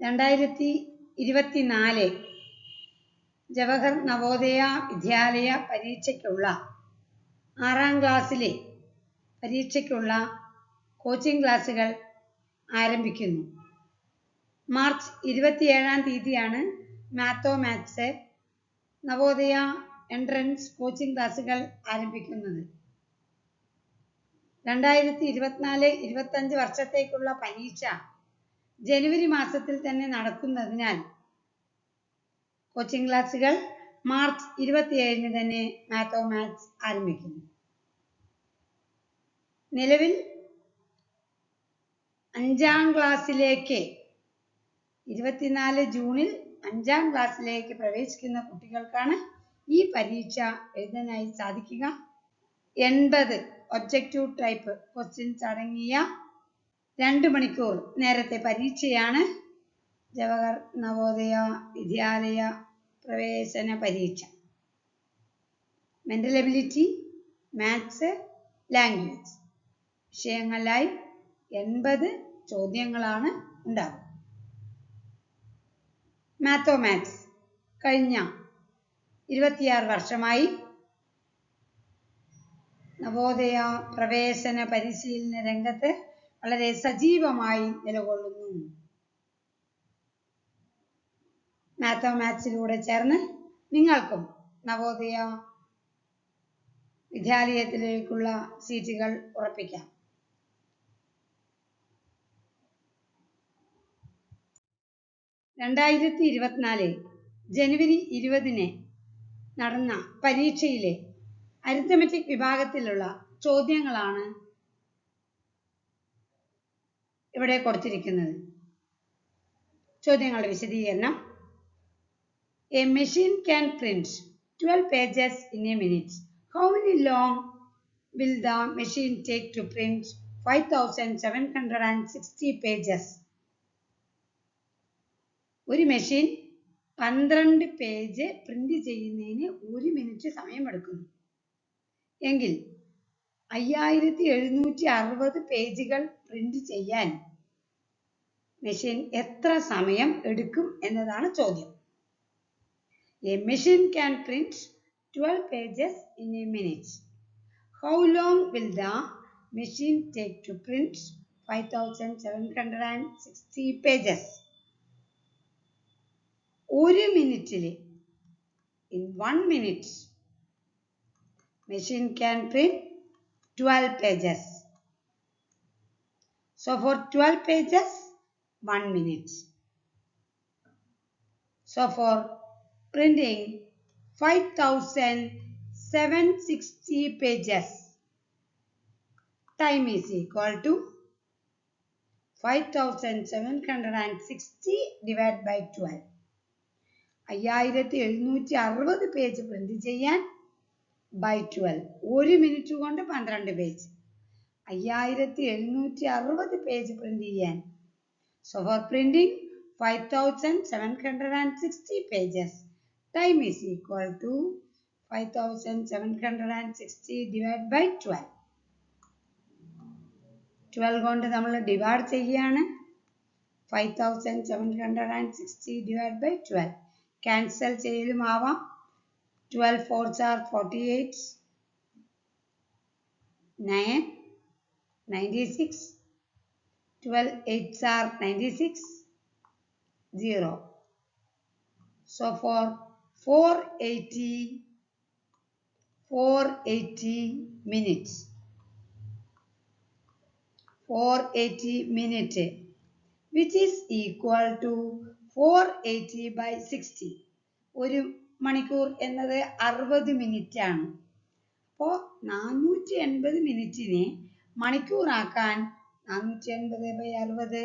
2024 ജവഹർ നവോദയ വിദ്യാലയ പരീക്ഷയ്ക്കുള്ള 6ാം ക്ലാസ്സിലെ പരീക്ഷയ്ക്കുള്ള കോച്ചിങ് ക്ലാസ്സുകൾ ആരംഭിക്കുന്നു. മാർച്ച് 27-ാം തീയതിയാണ് മാത്സ് നവോദയ എൻട്രൻസ് കോച്ചിങ് ക്ലാസ്സുകൾ ആരംഭിക്കുന്നത്. 2024-25 വർഷത്തേക്കുള്ള പരീക്ഷ ജനുവരി മാസത്തിൽ തന്നെ നടക്കുന്നതിനാൽ കോച്ചിങ് ക്ലാസ്സുകൾ മാർച്ച് 27-ന് തന്നെ മാത്സ് ആരംഭിക്കുന്നു. നിലവിൽ 5ാം ക്ലാസ്സിലേക്ക് 24 ജൂണിൽ 5ാം ക്ലാസ്സിലേക്ക് പ്രവേശിക്കുന്ന കുട്ടികൾക്കാണ് ഈ പരീക്ഷ എഴുതാനായി സാധിക്കുക. 80 ഒബ്ജക്റ്റീവ് ടൈപ്പ് ക്വസ്റ്റ്യൻസ് അടങ്ങിയ 2 മണിക്കൂർ നേരത്തെ പരീക്ഷയാണ് ജവഹർ നവോദയ വിദ്യാലയ പ്രവേശന പരീക്ഷ. മെന്റൽ എബിലിറ്റി, മാത്സ്, ലാംഗ്വേജ് വിഷയങ്ങളിലായി 80 ചോദ്യങ്ങളാണ് ഉണ്ടാവുക. മാത്സ് കഴിഞ്ഞ 26 വർഷമായി നവോദയ പ്രവേശന പരിശീലന രംഗത്ത് വളരെ സജീവമായി നിലകൊള്ളുന്നു. മാത്സിലൂടെ ചേർന്ന് നിങ്ങൾക്കും നവോദയ വിദ്യാലയത്തിലേക്കുള്ള സീറ്റുകൾ ഉറപ്പിക്കാം. ജനുവരി 20-ന് നടന്ന പരീക്ഷയിലെ അരിത്തമെറ്റിക് വിഭാഗത്തിലുള്ള ചോദ്യങ്ങളാണ് ഇവിടെ കൊടുത്തിരിക്കുന്നത്. ചോദ്യങ്ങളുടെ വിശദീകരണം. A machine can print 12 pages in a minute. How many long will the machine take to print 5760 pages? ഒരു മെഷീൻ 12 പേജ് പ്രിന്റ് ചെയ്യുന്നതിന് 1 മിനിറ്റ് സമയമെടുക്കുന്നു എങ്കിൽ 5760 പേജുകൾ പ്രിന്റ് ചെയ്യാൻ മെഷീൻ എത്ര സമയം എടുക്കും എന്നതാണ് ചോദ്യം. A machine can print 12 pages in a minute. How long will the machine take to print 5760 pages? 1 മിനിറ്റിൽ in 1 minute machine can print 12 pages. So for 12 pages 1 minute. So for printing 5760 pages, time is equal to 5760 divided by 12. 5760 page print ചെയ്യാൻ by 12. 1 minute കൊണ്ട് 12 page. 5760 page print ചെയ്യാൻ. So for printing 5760 pages, time is equal to 5760 divided by 12. 12 കൊണ്ട് നമ്മൾ divide ചെയ്യുകയാണ്. 5760 divided by 12. Cancel ചെയ്യലും ആവാം. 12 4s are 48, 9 96, 12 8s are 96, 0. So for 480 minutes. 480 minutes, which is equal to 480 by 60. ഒരു മണിക്കൂർ എന്നത് 60 മിനിറ്റ് ആണ്. അപ്പോൾ 480 മിനിറ്റിനെ മണിക്കൂറാക്കാൻ 480 by 60,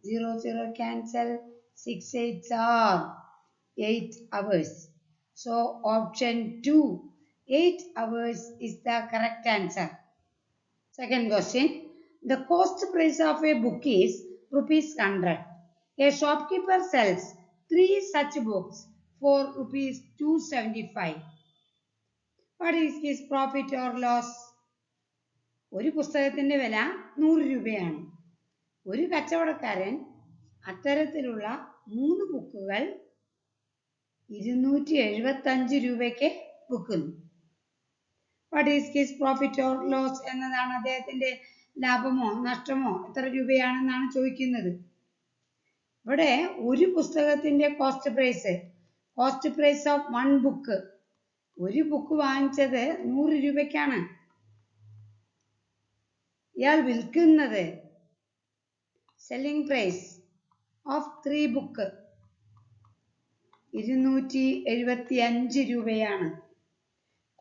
0 cancel, 6 8s are 8 hours. So option 2, 8 hours is the correct answer. Second question. The cost price of a book is ₹100. A shopkeeper sells 3 such books for ₹275. What is his profit or loss? ഒരു പുസ്തകത്തിന്റെ വില 100 രൂപയാണ്. ഒരു കച്ചവടക്കാരൻ അത്തരത്തിലുള്ള 3 ബുക്കുകൾ 275 രൂപയ്ക്ക് വിൽക്കുന്നു. What is his profit or loss എന്നതാണ് അദ്ദേഹത്തിന്റെ ലാഭമോ നഷ്ടമോ എത്ര രൂപയാണെന്നാണ് ചോദിക്കുന്നത്. ഇവിടെ ഒരു പുസ്തകത്തിന്റെ കോസ്റ്റ് പ്രൈസ് ഓഫ് 1 ബുക്ക്, ഒരു ബുക്ക് വാങ്ങിച്ചത് 100 രൂപയ്ക്കാണ്. ഇയാൾ വിൽക്കുന്നത് സെല്ലിംഗ് പ്രൈസ് ഓഫ് 3 ബുക്ക് 275 രൂപയാണ്.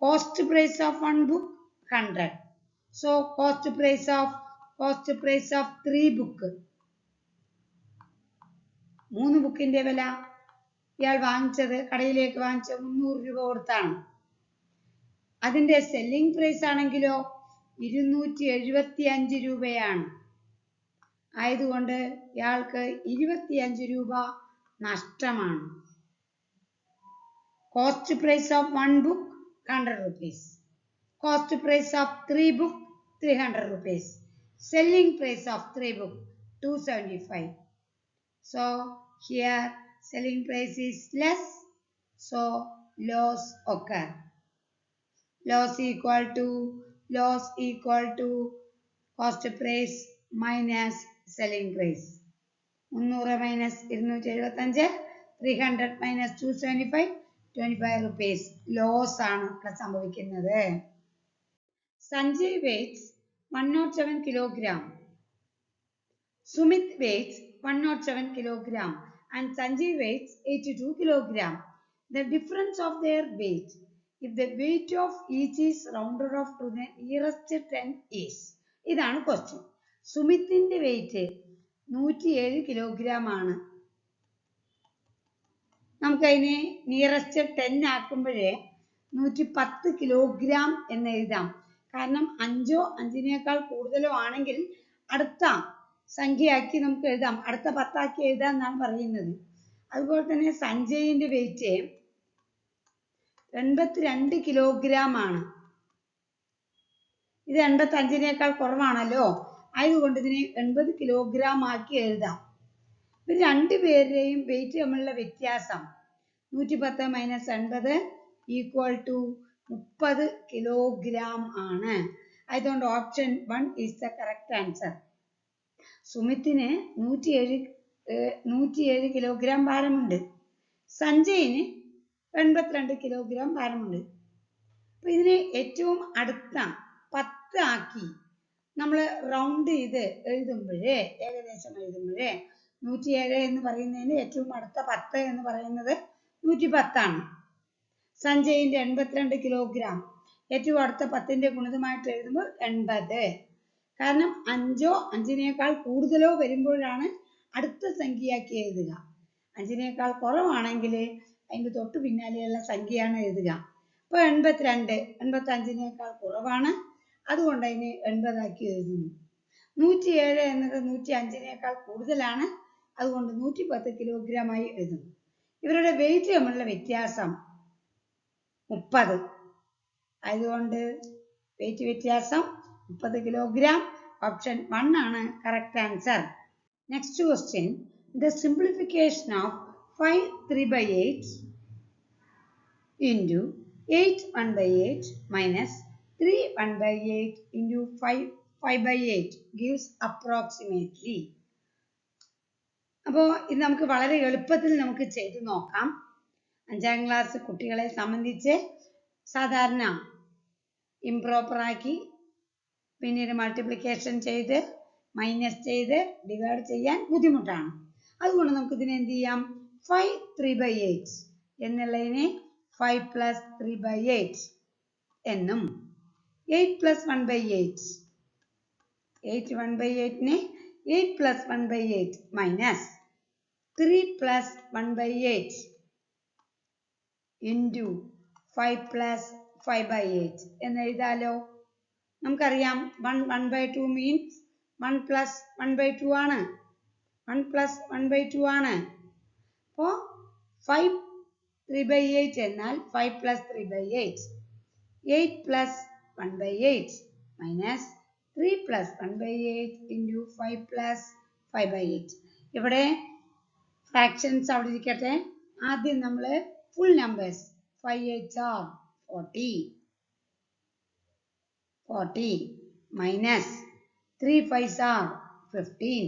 Cost price of 1 book 100. So cost price of 3 book, 3 ബുക്കിന്റെ വില ഇയാൾ വാങ്ങിച്ചത് കടയിലേക്ക് വാങ്ങിച്ച 300 രൂപ കൊടുത്താണ്. അതിന്റെ സെല്ലിംഗ് പ്രൈസ് ആണെങ്കിലോ 275 രൂപയാണ്. ആയതുകൊണ്ട് ഇയാൾക്ക് 25 രൂപ നഷ്ടമാണ്. Cost price of 1 book 100 rupees. Cost price of 3 book 300 rupees. Selling price of 3 book 275. So here selling price is less, so loss occur. Loss equal to cost price minus selling price. 300 minus 275, 300 minus 275, 25 rupees. Loss ആണ് സംഭവിക്കുന്നത്. Sanjay weighs 107 kilogram. Sumit weighs 107 kilogram and Sanjay weighs 82 kilogram. The difference of their weight, if the weight of each is rounded off to the nearest 10 is. ഇതാണ് question. സുമിത്തിന്റെ wait 107 kilogram ആണ്. നമുക്കതിനെ nearest 10 ആക്കുമ്പോഴേ 110 kilogram എന്ന് എഴുതാം. കാരണം 5ഓ 5നേക്കാൾ കൂടുതലോ ആണെങ്കിൽ അടുത്ത സംഖ്യയാക്കി നമുക്ക് എഴുതാം, അടുത്ത 10 ആക്കി എഴുതാം എന്നാണ് പറയുന്നത്. അതുപോലെ തന്നെ സഞ്ജയിന്റെ വെയിറ്റ് 82 കിലോഗ്രാം ആണ്. ഇത് 85നേക്കാൾ കുറവാണല്ലോ, ആയതുകൊണ്ട് ഇതിനെ 80 കിലോഗ്രാം ആക്കി എഴുതാം. ഇത് രണ്ടുപേരുടെയും വെയിറ്റ് തമ്മിലുള്ള വ്യത്യാസം 110 മൈനസ് 80 ഈക്വൽ ടു 30 കിലോഗ്രാം ആണ്. അതുകൊണ്ട് option 1 is the correct answer. സുമിത്തിന് 107 കിലോഗ്രാം ഭാരമുണ്ട്, സഞ്ജയിന് 82 കിലോഗ്രാം ഭാരമുണ്ട്. അപ്പൊ ഇതിനെ ഏറ്റവും അടുത്ത 10 ആക്കി നമ്മൾ റൗണ്ട് ചെയ്ത് എഴുതുമ്പോഴേ, ഏകദേശം എഴുതുമ്പോഴേ 107 എന്ന് പറയുന്നതിന് ഏറ്റവും അടുത്ത 10 എന്ന് പറയുന്നത് 110 ആണ്. സഞ്ജയിന്റെ 82 കിലോഗ്രാം ഏറ്റവും അടുത്ത 10ന്റെ ഗുണിതമായിട്ട് എഴുതുമ്പോൾ 80. കാരണം 5ഓ 5നേക്കാൾ കൂടുതലോ വരുമ്പോഴാണ് അടുത്ത സംഖ്യയാക്കി എഴുതുക. 5നേക്കാൾ കുറവാണെങ്കിൽ അതിന്റെ തൊട്ട് പിന്നാലെയുള്ള സംഖ്യയാണ് എഴുതുക. അപ്പൊ 82 85നേക്കാൾ കുറവാണ്, അതുകൊണ്ട് അതിനെ 80 ആക്കി എഴുതുന്നു. 107 എന്നത് 105നേക്കാൾ കൂടുതലാണ്, അതുകൊണ്ട് 110 കിലോഗ്രാം ആയി എഴുതുന്നു. ഇവരുടെ വെയിറ്റ് തമ്മിലുള്ള വ്യത്യാസം 30. അതുകൊണ്ട് വെയിറ്റ് വ്യത്യാസം 30 കിലോഗ്രാം. ഓപ്ഷൻ 1 ആണ് correct answer. Next question, the simplification of 5 3/8 into 8 1/8 minus 3 1/8 into 5 5/8 gives approximately. അപ്പോൾ ഇത് നമുക്ക് വളരെ എളുപ്പത്തിൽ നമുക്ക് ചെയ്ത് നോക്കാം. 5ാം ക്ലാസ് കുട്ടികളെ സംബന്ധിച്ച് സാധാരണ ഇംപ്രോപ്പർ ആക്കി പിന്നീട് മൾട്ടിപ്ലിക്കേഷൻ ചെയ്ത് മൈനസ് ചെയ്ത് ഡിവൈഡ് ചെയ്യാൻ ബുദ്ധിമുട്ടാണ്. അതുകൊണ്ട് നമുക്ക് ഇതിനെ എന്ത് ചെയ്യാം, 5 3/8 എന്നുള്ളതിനെ 5 plus 3/8 എന്നും 8 plus 1/8 8 1/8നെ 8 plus 1/8 minus 3 plus 1/8 into 5 plus 5/8 എന്ന് എഴുതാലോ. നമുക്കറിയാം 1/2 മീൻസ് 1 plus 1/2 ആണ്. 1 plus 1/2 ആണ്. അപ്പോൾ 5 3/8 എന്നാൽ 5 plus 3/8, 8 plus 1/8 minus 3 plus 1/8 into 5 plus 5/8. ഇവിടെ ഫ്രാക്ഷൻസ് അവിടെ ഇരിക്കട്ടെ. ആദ്യം നമ്മൾ full numbers 5 8 are 40 minus 3 5s are 15.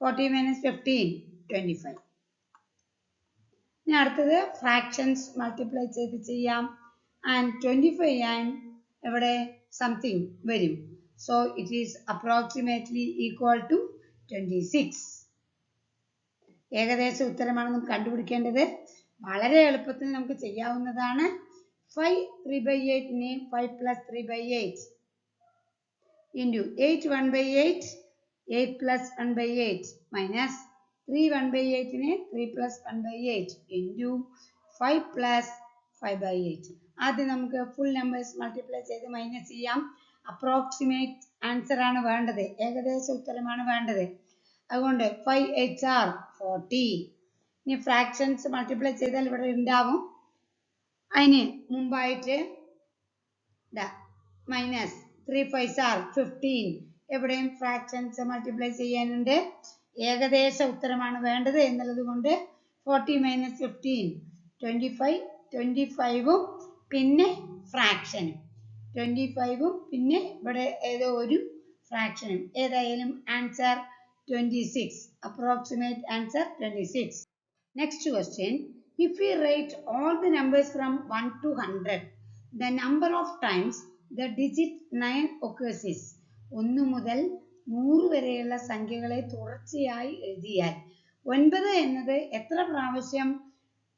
40 minus 15 25. ഇനി അടുത്തത് ഫ്രാക്ഷൻസ് മൾട്ടിപ്ലൈ ചെയ്ത് ചെയ്യാം. ആൻഡ് 25 ആൻഡ് ഇവിടെ സംതിങ് വരും. So it is approximately equal to 26. ഏകദേശ ഉത്തരമാണ് നമുക്ക് കണ്ടുപിടിക്കേണ്ടത്. വളരെ എളുപ്പത്തിൽ നമുക്ക് ചെയ്യാവുന്നതാണ്. 5 3/8നെ 5 plus 3/8 into 8 1/8 8 plus 1/8 minus 3 1/8നെ 3 plus 1/8 into 5 plus 5/8. ആദ്യം നമുക്ക് ഫുൾ നമ്പേഴ്സ് മൾട്ടിപ്ലൈ ചെയ്ത് മൈനസ് ചെയ്യാം. അപ്രോക്സിമേറ്റ് ആൻസർ ആണ് വേണ്ടത്, ഏകദേശ ഉത്തരമാണ് വേണ്ടത്. അതുകൊണ്ട് 5 8 are 40. ഇനി ഫ്രാക്ഷൻസ് മൾട്ടിപ്ലൈ ചെയ്താൽ ഇവിടെ ഉണ്ടാവും. അതിന് മുമ്പായിട്ട് മൈനസ് 3 5s are 15. എവിടെയും ഫ്രാക്ഷൻസ് മൾട്ടിപ്ലൈ ചെയ്യാനുണ്ട്. ഏകദേശ ഉത്തരമാണ് വേണ്ടത് എന്നുള്ളത് കൊണ്ട് 40 minus 15 25. 25ഉം പിന്നെ ഫ്രാക്ഷനും 25ഉം പിന്നെ ഇവിടെ ഏതോ ഒരു ഫ്രാക്ഷനും. ഏതായാലും answer 26. Approximate answer 26. Next question. If we write all the numbers from 1 to 100, the number of times the digit 9 occurs is. 1 മുതൽ 100 വരെയുള്ള സംഖ്യകളെ തുടർച്ചയായി എഴുതിയാൽ 9 എന്നത് എത്ര പ്രാവശ്യം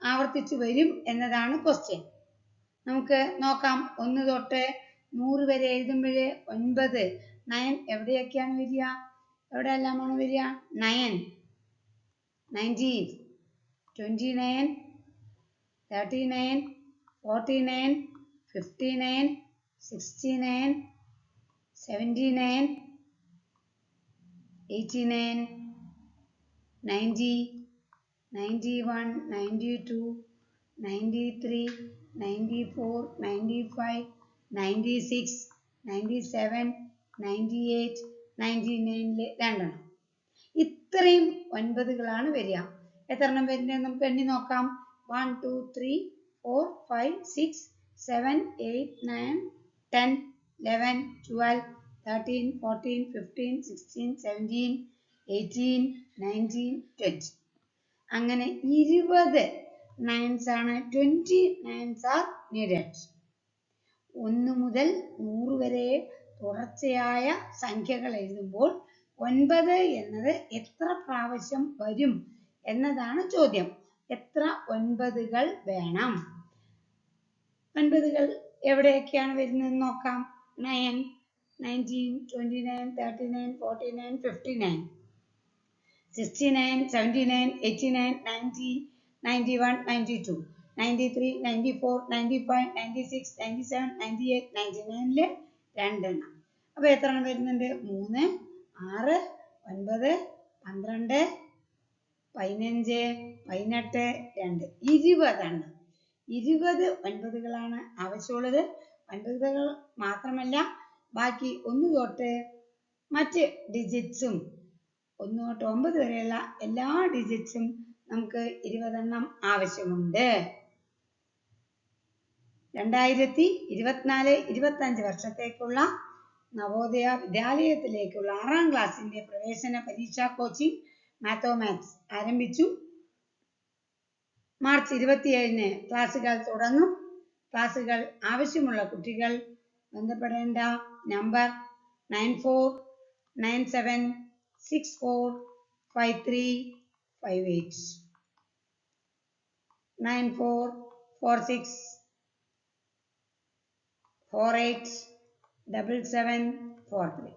ആവർത്തിച്ചു വരും എന്നതാണ് ക്വസ്റ്റ്യൻ. നമുക്ക് നോക്കാം. 1 തൊട്ട് 100 വരെ എഴുതുമ്പോൾ 9 9 എവിടെയൊക്കെയാണ് വരിക? എവിടെയെല്ലാമാണ് വരിക? 9 19 29 39 49 59 69 79 89 90 91 92 93 94 95 96 97 98 99 രണ്ടെണ്ണം. ഇത്രയും 9കളാണ് വരിക. എത്ര എണ്ണം വരുന്നത് നമുക്ക് എണ്ണി നോക്കാം. 1 2 3 4 5 6 7 8 9 10 11 12 13 14 15 16 17 18 19 20. അങ്ങനെ 20 നയൻസ് ആണ്. 20 നയൻസ് ആർ നീഡഡ്. 1 മുതൽ 100 വരെ തുടർച്ചയായ സംഖ്യകൾ എഴുതുമ്പോൾ 9 എന്നത് എത്ര പ്രാവശ്യം വരും എന്നതാണ് ചോദ്യം. എത്ര 9കൾ വേണം? 9കൾ എവിടെയൊക്കെയാണ് വരുന്നത് നോക്കാം. 9 19 29 39 49 59 69 79 89 90 91 92 93 94 95 96 97 98 99 രണ്ടെണ്ണം. അപ്പോൾ എത്ര എണ്ണം വരുന്നുണ്ട്? 3 6 9 12 15 18 2 20 എണ്ണം. 20 9കളാണ് ആവശ്യമുള്ളത്. 9കൾ മാത്രമല്ല, ബാക്കി 1 തൊട്ട് മറ്റ് ഡിജിറ്റ്സും 1 തൊട്ട് 9 വരെയുള്ള എല്ലാ ഡിജിറ്റ്സും നമുക്ക് 20 എണ്ണം ആവശ്യമുണ്ട്. 2024-25 വർഷത്തേക്കുള്ള നവോദയ വിദ്യാലയത്തിലേക്കുള്ള 6ാം ക്ലാസ്സിന്റെ പ്രവേശന പരീക്ഷാ കോച്ചിങ് മാത്തമാറ്റിക്സ് ആരംഭിച്ചു. മാർച്ച് 27-ന് ക്ലാസുകൾ തുടങ്ങും. ക്ലാസുകൾ ആവശ്യമുള്ള കുട്ടികൾ ബന്ധപ്പെടേണ്ട നമ്പർ 9497645358 9446487743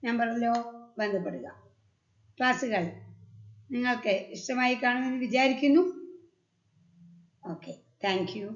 നമ്പറിലോ ബന്ധപ്പെടുക. ക്ലാസുകൾ നിങ്ങൾക്ക് ഇഷ്ടമായി കാണുമെന്ന് വിചാരിക്കുന്നു. Okay, thank you.